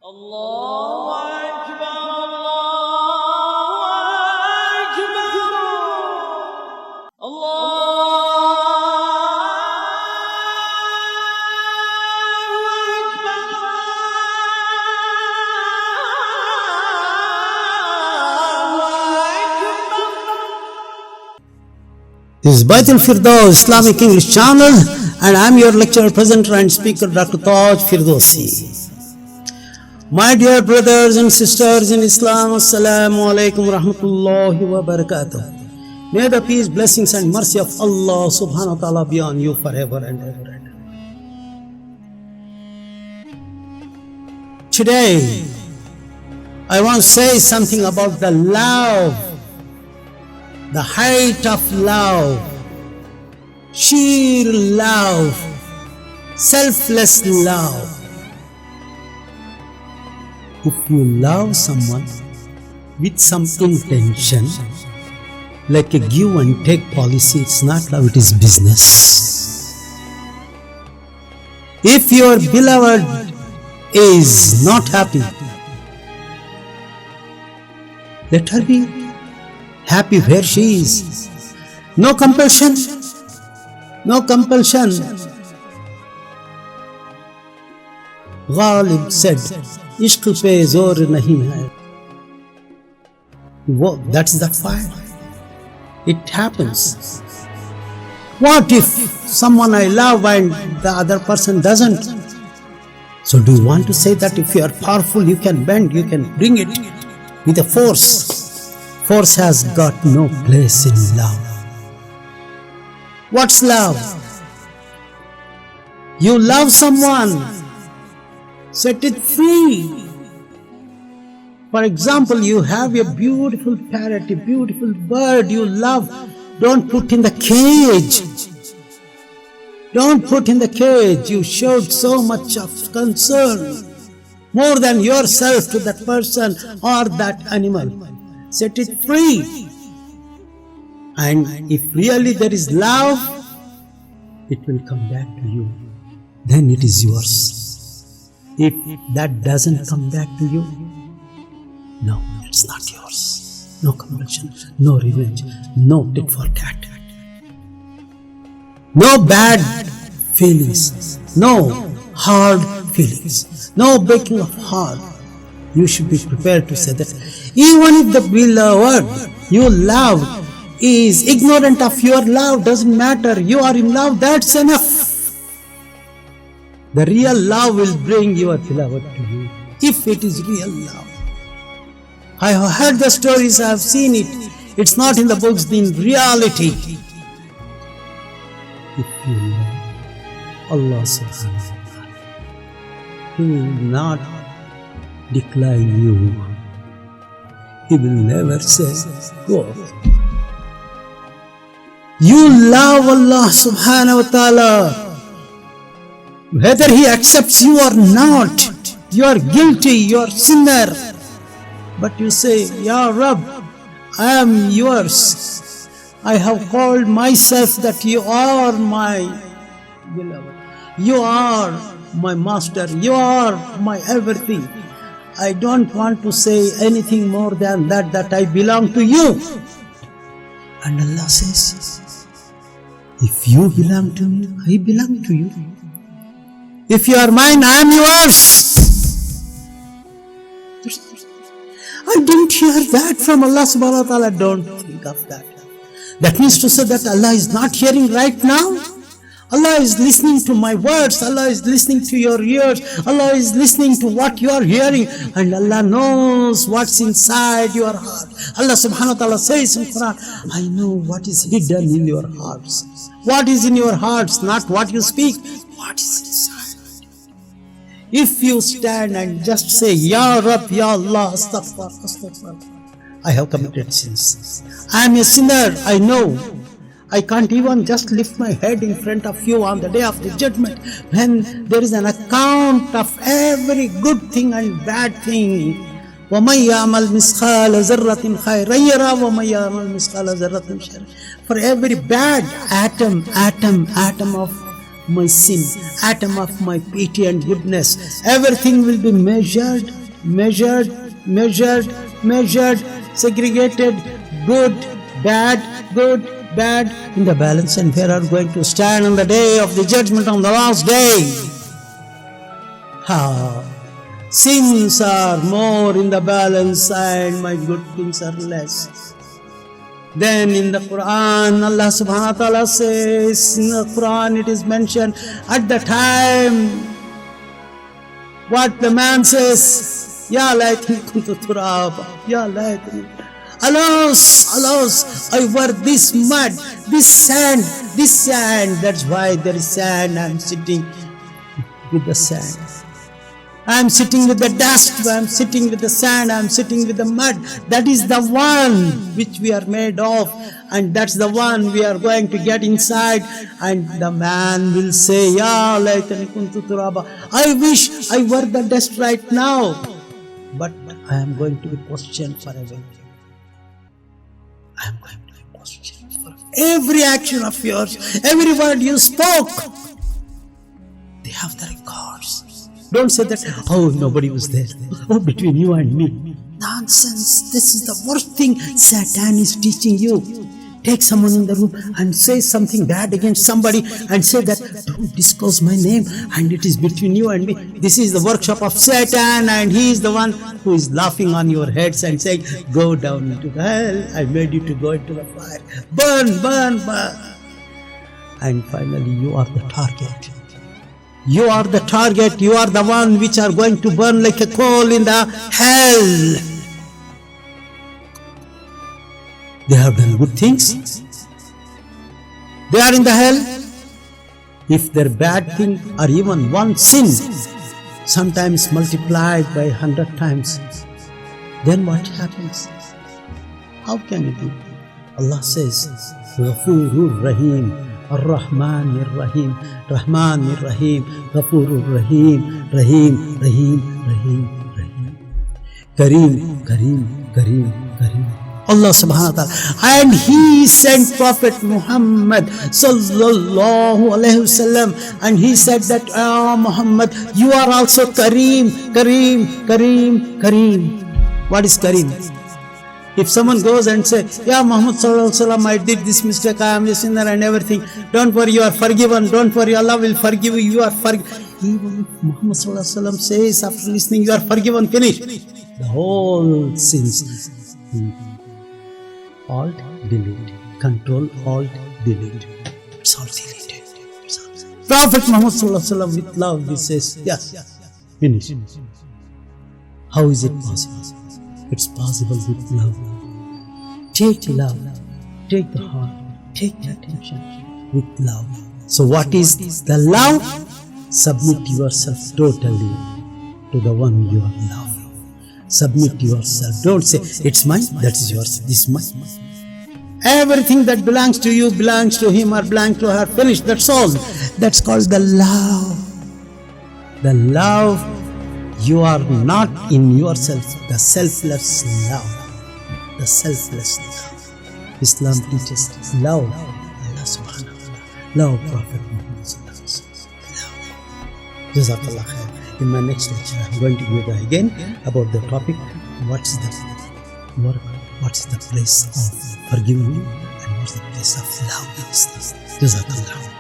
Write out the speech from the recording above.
Allahu Akbar, Allahu Akbar, This is Taj Firdousi Islamic English channel, and I am your lecturer, presenter and speaker, Dr. Taj Firdousi. My dear brothers and sisters in Islam, Assalamu alaikum wa rahmatullahi wa barakatuh. May the peace, blessings and mercy of Allah subhanahu wa ta'ala be on you forever and ever and ever. Today, I want to say something about the love, the height of love, sheer love, selfless love. If you love someone with some intention, like a give and take policy, it's not love, it is business. If your beloved is not happy, let her be happy where she is. No compulsion. No compulsion. Ghalib said, "Ishq pe zor nahi hai." That is the fire. It happens. What if someone I love and the other person doesn't? So do you want to say that if you are powerful, you can bend, you can bring it with a force? Force has got no place in love. What's love? You love someone, set it free. For example, you have a beautiful parrot, a beautiful bird you love. Don't put in the cage. Don't put in the cage. You showed so much of concern, more than yourself, to that person or that animal. Set it free. And if really there is love, it will come back to you. Then it is yours. If that doesn't come back to you, no, it's not yours. No compulsion, no revenge, no tit for tat. No bad feelings, no hard feelings, no breaking of heart. You should be prepared to say that even if the beloved you love is ignorant of your love, doesn't matter, you are in love, that's enough. The real love will bring your beloved to you, if it is real love. I have heard the stories, I have seen it. It's not in the books, in reality. If you love Allah subhanahu wa ta'ala, He will not decline you. He will never say, go. You love Allah subhanahu wa ta'ala. Whether He accepts you or not, you are guilty, you are sinner. But you say, Ya Rabb, I am yours. I have called myself that you are my beloved. You are my master. You are my everything. I don't want to say anything more than that I belong to you. And Allah says, if you belong to me, I belong to you. If you are mine, I am yours. I didn't hear that from Allah subhanahu wa ta'ala. Don't think of that. That means to say that Allah is not hearing right now. Allah is listening to my words. Allah is listening to your ears. Allah is listening to what you are hearing. And Allah knows what's inside your heart. Allah subhanahu wa ta'ala says in Quran, I know what is hidden in your hearts. What is in your hearts, not what you speak, what is inside. If you stand and just say, Ya Rabb, Ya Allah, astaghfar, astaghfar, I have committed sins. I am a sinner, I know. I can't even just lift my head in front of you on the day of the judgment, when there is an account of every good thing and bad thing. وَمَنْ يَعْمَلْ مِثْقَالَ ذَرَّةٍ خَيْرًا يَرَهُ وَمَنْ يَعْمَلْ مِثْقَالَ ذَرَّةٍ شَرًّا. For every bad atom of my sin, atom of my pity and goodness. Everything will be measured, segregated, good, bad, in the balance, and we are going to stand on the day of the judgment on the last day. How sins are more in the balance and my good things are less. Then in the Quran, Allah subhanahu wa ta'ala says, in the Quran it is mentioned at the time, what the man says, Ya laytani kuntu turaba, Ya laytani. Alas, I were this mud, this sand. That's why there is sand. I am sitting with the sand. I am sitting with the dust, I am sitting with the sand, I am sitting with the mud. That is the one which we are made of, and that's the one we are going to get inside. And the man will say, Ya laytani kuntu turaba. I wish I were the dust right now, but I am going to be questioned forever. I am going to be questioned for every action of yours, every word you spoke. They have the records. Don't say that, oh, nobody was there. Oh, between you and me. Nonsense. This is the worst thing Satan is teaching you. Take someone in the room and say something bad against somebody and say that, don't disclose my name and it is between you and me. This is the workshop of Satan, and he is the one who is laughing on your heads and saying, go down into the hell. I made you to go into the fire. Burn. And finally you are the target. You are the target, you are the one which are going to burn like a coal in the hell. They have done good things. They are in the hell. If their bad thing or even one sin, sometimes multiplied by 100 times, then what happens? How can it be? Allah says, Ghafurur Rahim. Ar-Rahman Ar-Rahim, Rahman Ar-Rahim, Ghafurur Rahim, Rahim, Kareem. Allah subhanahu wa ta'ala. And he sent Prophet Muhammad sallallahu alayhi wasallam, and he said that, oh Muhammad, you are also Kareem. What is Kareem? If someone goes and says, Ya Muhammad sallallahu alaihi wasallam, I did this mistake, I am a sinner and everything, don't worry, you are forgiven, don't worry, Allah will forgive you, you are forgiven. Even if Muhammad sallallahu alaihi wasallam says after listening, you are forgiven, finish. The whole sins, Alt, delete, Control, Alt, delete. It's all deleted. Prophet Muhammad sallallahu alaihi wasallam with love, he says, yes, finish. How is it possible? It's possible with love. Take love, take the heart, take the attention with love. So what is the love? Submit yourself totally to the one you are loving. Submit yourself. Don't say, it's mine, that is yours, this is mine. Everything that belongs to you belongs to him or belongs to her. Finish, that's all. That's called the love. The love. You are not in yourself, the selfless love. The selfless love. Islam teaches love Allah subhanahu wa ta'ala. Love Prophet Muhammad sallallahu alaihi wasallam. Jazakallah khair. In my next lecture, I am going to go again about the topic, what's the place of forgiving and what's the place of love in Islam. Jazakallah.